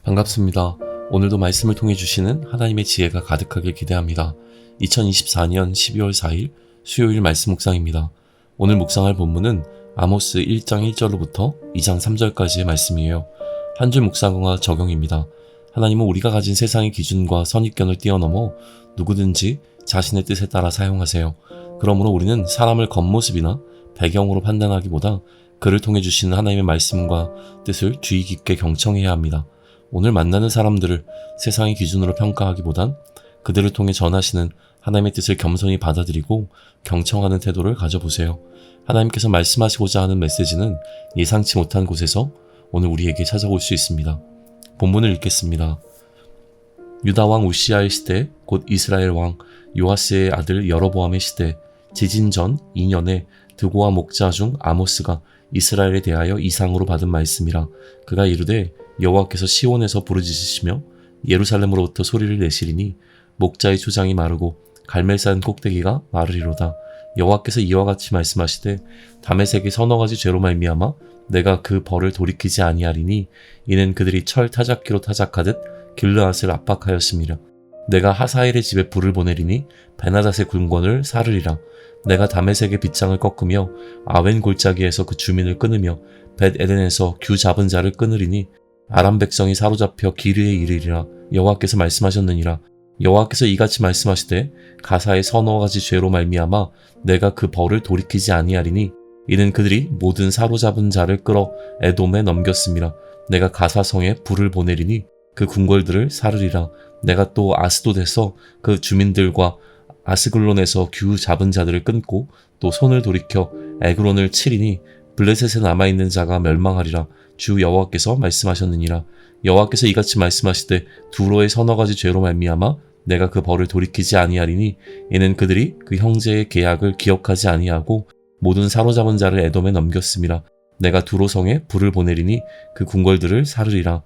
반갑습니다. 오늘도 말씀을 통해 주시는 하나님의 지혜가 가득하길 기대합니다. 2024년 12월 4일 수요일 말씀 묵상입니다. 오늘 묵상할 본문은 아모스 1장 1절로부터 2장 3절까지의 말씀이에요. 한 줄 묵상과 적용입니다. 하나님은 우리가 가진 세상의 기준과 선입견을 뛰어넘어 누구든지 자신의 뜻에 따라 사용하세요. 그러므로 우리는 사람을 겉모습이나 배경으로 판단하기보다 그를 통해 주시는 하나님의 말씀과 뜻을 주의 깊게 경청해야 합니다. 오늘 만나는 사람들을 세상의 기준으로 평가하기보단 그들을 통해 전하시는 하나님의 뜻을 겸손히 받아들이고 경청하는 태도를 가져보세요. 하나님께서 말씀하시고자 하는 메시지는 예상치 못한 곳에서 오늘 우리에게 찾아올 수 있습니다. 본문을 읽겠습니다. 유다 왕 우시아의 시대, 곧 이스라엘 왕 요아스의 아들 여로보암의 시대, 지진 전 2년에 드고와 목자 중 아모스가 이스라엘에 대하여 이상으로 받은 말씀이라. 그가 이르되 여호와께서 시온에서 부르짖으시며 예루살렘으로부터 소리를 내시리니 목자의 초장이 마르고 갈멜산 꼭대기가 마르리로다. 여호와께서 이와 같이 말씀하시되 다메섹의 서너 가지 죄로 말미암아 내가 그 벌을 돌이키지 아니하리니 이는 그들이 철 타작기로 타작하듯 길르앗을 압박하였음이라. 내가 하사엘의 집에 불을 보내리니 베나닷의 군권을 사르리라. 내가 다메섹의 빗장을 꺾으며 아웬 골짜기에서 그 주민을 끊으며 벳 에덴에서 규 잡은 자를 끊으리니 아람 백성이 사로잡혀 기르에 이르리라. 여호와께서 말씀하셨느니라. 여호와께서 이같이 말씀하시되 가사의 서너 가지 죄로 말미암아 내가 그 벌을 돌이키지 아니하리니 이는 그들이 모든 사로잡은 자를 끌어 에돔에 넘겼음이라. 내가 가사성에 불을 보내리니 그 궁궐들을 사르리라. 내가 또 아스돗에서 그 주민들과 아스글론에서 규 잡은 자들을 끊고 또 손을 돌이켜 에그론을 치리니 블레셋에 남아있는 자가 멸망하리라. 주 여호와께서 말씀하셨느니라. 여호와께서 이같이 말씀하시되 두로의 서너 가지 죄로 말미암아 내가 그 벌을 돌이키지 아니하리니 이는 그들이 그 형제의 계약을 기억하지 아니하고 모든 사로잡은 자를 에돔에 넘겼음이라. 내가 두로성에 불을 보내리니 그 궁궐들을 사르리라.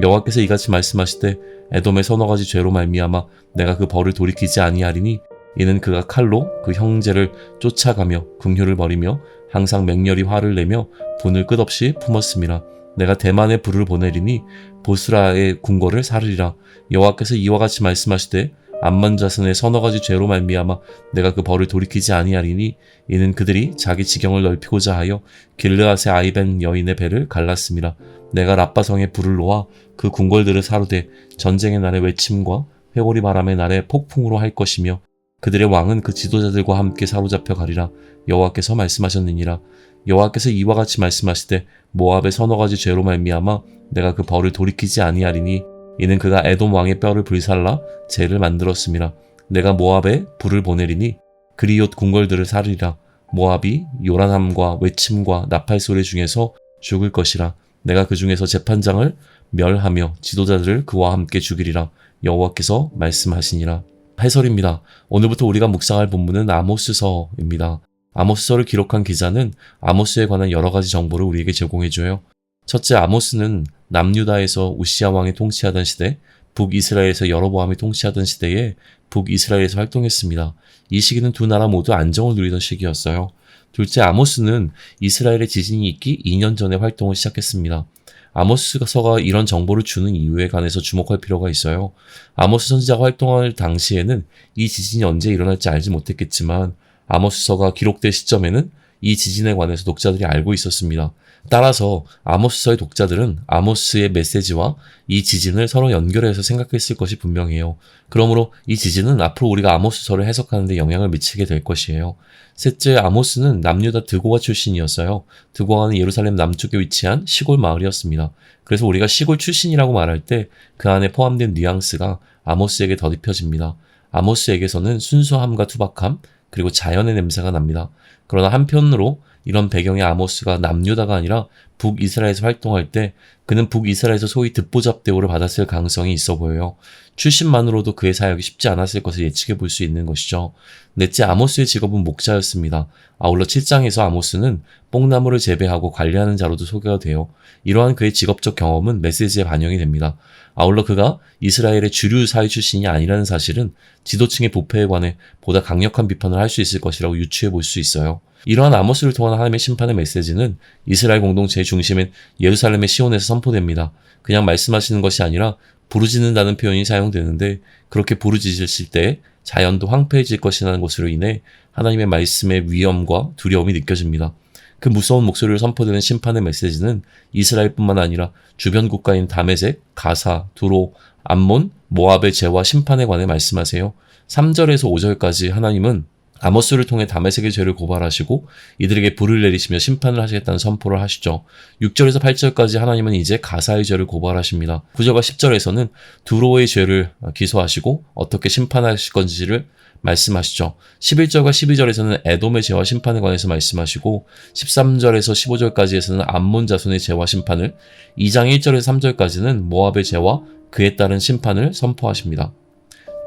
여호와께서 이같이 말씀하시되 에돔의 서너 가지 죄로 말미암아 내가 그 벌을 돌이키지 아니하리니 이는 그가 칼로 그 형제를 쫓아가며 긍휼을 버리며 항상 맹렬히 화를 내며 분을 끝없이 품었음이라. 내가 대만에 불을 보내리니 보스라의 궁궐을 사르리라. 여호와께서 이와 같이 말씀하시되 암몬 자손의 서너 가지 죄로 말미암아 내가 그 벌을 돌이키지 아니하리니 이는 그들이 자기 지경을 넓히고자 하여 길르앗의 아이벤 여인의 배를 갈랐음이라. 내가 라빠성에 불을 놓아 그 궁궐들을 사르되 전쟁의 날에 외침과 회오리 바람의 날에 폭풍으로 할 것이며 그들의 왕은 그 지도자들과 함께 사로잡혀 가리라. 여호와께서 말씀하셨느니라. 여호와께서 이와 같이 말씀하시되 모압의 서너 가지 죄로 말미암아 내가 그 벌을 돌이키지 아니하리니 이는 그가 에돔 왕의 뼈를 불살라 재를 만들었음이라. 내가 모압에 불을 보내리니 그리옷 궁궐들을 사르리라. 모압이 요란함과 외침과 나팔 소리 중에서 죽을 것이라. 내가 그 중에서 재판장을 멸하며 지도자들을 그와 함께 죽이리라. 여호와께서 말씀하시니라. 해설입니다. 오늘부터 우리가 묵상할 본문은 아모스서입니다. 아모스서를 기록한 기자는 아모스에 관한 여러 가지 정보를 우리에게 제공해줘요. 첫째, 아모스는 남유다에서 우시아 왕이 통치하던 시대, 북이스라엘에서 여로보암이 통치하던 시대에 북이스라엘에서 활동했습니다. 이 시기는 두 나라 모두 안정을 누리던 시기였어요. 둘째, 아모스는 이스라엘의 지진이 있기 2년 전에 활동을 시작했습니다. 아모스서가 이런 정보를 주는 이유에 관해서 주목할 필요가 있어요. 아모스 선지자가 활동할 당시에는 이 지진이 언제 일어날지 알지 못했겠지만 아모스서가 기록될 시점에는 이 지진에 관해서 독자들이 알고 있었습니다. 따라서 아모스서의 독자들은 아모스의 메시지와 이 지진을 서로 연결해서 생각했을 것이 분명해요. 그러므로 이 지진은 앞으로 우리가 아모스서를 해석하는 데 영향을 미치게 될 것이에요. 셋째, 아모스는 남유다 드고와 출신이었어요. 드고와는 예루살렘 남쪽에 위치한 시골 마을이었습니다. 그래서 우리가 시골 출신이라고 말할 때 그 안에 포함된 뉘앙스가 아모스에게 덧입혀집니다. 아모스에게서는 순수함과 투박함, 그리고 자연의 냄새가 납니다. 그러나 한편으로 이런 배경의 아모스가 남유다가 아니라 북이스라엘에서 활동할 때 그는 북이스라엘에서 소위 듣보잡 대우를 받았을 가능성이 있어 보여요. 출신만으로도 그의 사역이 쉽지 않았을 것을 예측해 볼 수 있는 것이죠. 넷째, 아모스의 직업은 목자였습니다. 아울러 7장에서 아모스는 뽕나무를 재배하고 관리하는 자로도 소개가 돼요. 이러한 그의 직업적 경험은 메시지에 반영이 됩니다. 아울러 그가 이스라엘의 주류 사회 출신이 아니라는 사실은 지도층의 부패에 관해 보다 강력한 비판을 할 수 있을 것이라고 유추해 볼 수 있어요. 이러한 아모스를 통한 하나님의 심판의 메시지는 이스라엘 공동체의 메시지의 중심인 예루살렘의 시온에서 선포됩니다. 그냥 말씀하시는 것이 아니라 부르짖는다는 표현이 사용되는데, 그렇게 부르짖으실 때 자연도 황폐해질 것이라는 것으로 인해 하나님의 말씀의 위엄과 두려움이 느껴집니다. 그 무서운 목소리로 선포되는 심판의 메시지는 이스라엘뿐만 아니라 주변 국가인 다메섹, 가사, 두로, 암몬, 모압의 죄와 심판에 관해 말씀하세요. 3절에서 5절까지 하나님은 아모스를 통해 다메섹의 죄를 고발하시고 이들에게 불을 내리시며 심판을 하시겠다는 선포를 하시죠. 6절에서 8절까지 하나님은 이제 가사의 죄를 고발하십니다. 9절과 10절에서는 두로의 죄를 기소하시고 어떻게 심판하실 건지를 말씀하시죠. 11절과 12절에서는 에돔의 죄와 심판에 관해서 말씀하시고 13절에서 15절까지에서는 암몬 자손의 죄와 심판을, 2장 1절에서 3절까지는 모압의 죄와 그에 따른 심판을 선포하십니다.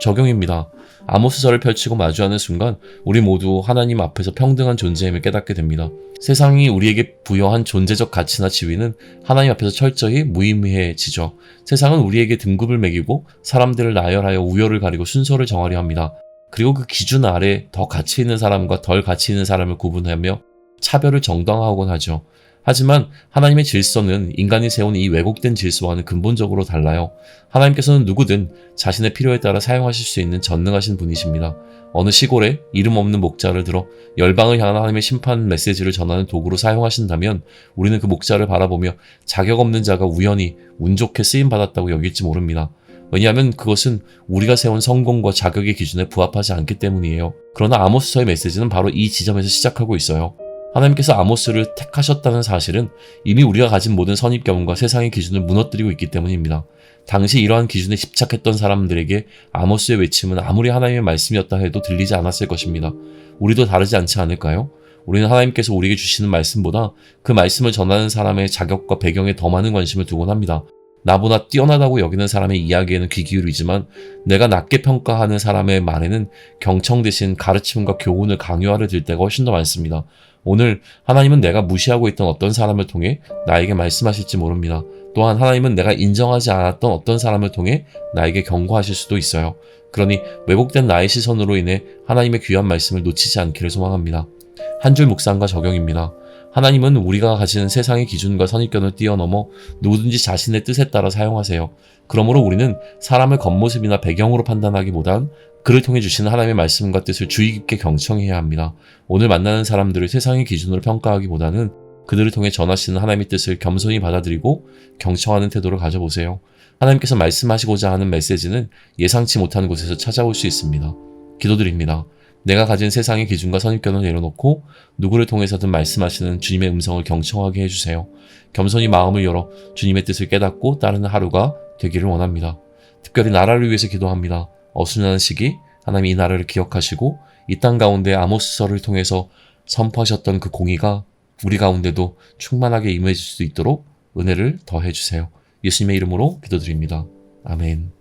적용입니다. 아모스서를 펼치고 마주하는 순간 우리 모두 하나님 앞에서 평등한 존재임을 깨닫게 됩니다. 세상이 우리에게 부여한 존재적 가치나 지위는 하나님 앞에서 철저히 무의미해지죠. 세상은 우리에게 등급을 매기고 사람들을 나열하여 우열을 가리고 순서를 정하려 합니다. 그리고 그 기준 아래 더 가치 있는 사람과 덜 가치 있는 사람을 구분하며 차별을 정당화하곤 하죠. 하지만 하나님의 질서는 인간이 세운 이 왜곡된 질서와는 근본적으로 달라요. 하나님께서는 누구든 자신의 필요에 따라 사용하실 수 있는 전능하신 분이십니다. 어느 시골에 이름 없는 목자를 들어 열방을 향한 하나님의 심판 메시지를 전하는 도구로 사용하신다면 우리는 그 목자를 바라보며 자격 없는 자가 우연히 운 좋게 쓰임받았다고 여길지 모릅니다. 왜냐하면 그것은 우리가 세운 성공과 자격의 기준에 부합하지 않기 때문이에요. 그러나 아모스서의 메시지는 바로 이 지점에서 시작하고 있어요. 하나님께서 아모스를 택하셨다는 사실은 이미 우리가 가진 모든 선입견과 세상의 기준을 무너뜨리고 있기 때문입니다. 당시 이러한 기준에 집착했던 사람들에게 아모스의 외침은 아무리 하나님의 말씀이었다 해도 들리지 않았을 것입니다. 우리도 다르지 않지 않을까요? 우리는 하나님께서 우리에게 주시는 말씀보다 그 말씀을 전하는 사람의 자격과 배경에 더 많은 관심을 두곤 합니다. 나보다 뛰어나다고 여기는 사람의 이야기에는 귀 기울이지만 내가 낮게 평가하는 사람의 말에는 경청 대신 가르침과 교훈을 강요하려 들 때가 훨씬 더 많습니다. 오늘 하나님은 내가 무시하고 있던 어떤 사람을 통해 나에게 말씀하실지 모릅니다. 또한 하나님은 내가 인정하지 않았던 어떤 사람을 통해 나에게 경고하실 수도 있어요. 그러니 왜곡된 나의 시선으로 인해 하나님의 귀한 말씀을 놓치지 않기를 소망합니다. 한 줄 묵상과 적용입니다. 하나님은 우리가 가지는 세상의 기준과 선입견을 뛰어넘어 누구든지 자신의 뜻에 따라 사용하세요. 그러므로 우리는 사람을 겉모습이나 배경으로 판단하기보단 그를 통해 주시는 하나님의 말씀과 뜻을 주의 깊게 경청해야 합니다. 오늘 만나는 사람들을 세상의 기준으로 평가하기보다는 그들을 통해 전하시는 하나님의 뜻을 겸손히 받아들이고 경청하는 태도를 가져보세요. 하나님께서 말씀하시고자 하는 메시지는 예상치 못한 곳에서 찾아올 수 있습니다. 기도드립니다. 내가 가진 세상의 기준과 선입견을 내려놓고 누구를 통해서든 말씀하시는 주님의 음성을 경청하게 해주세요. 겸손히 마음을 열어 주님의 뜻을 깨닫고 따르는 하루가 되기를 원합니다. 특별히 나라를 위해서 기도합니다. 어수선한 시기 하나님이 이 나라를 기억하시고 이 땅 가운데 아모스서를 통해서 선포하셨던 그 공의가 우리 가운데도 충만하게 임해질 수 있도록 은혜를 더해 주세요. 예수님의 이름으로 기도드립니다. 아멘.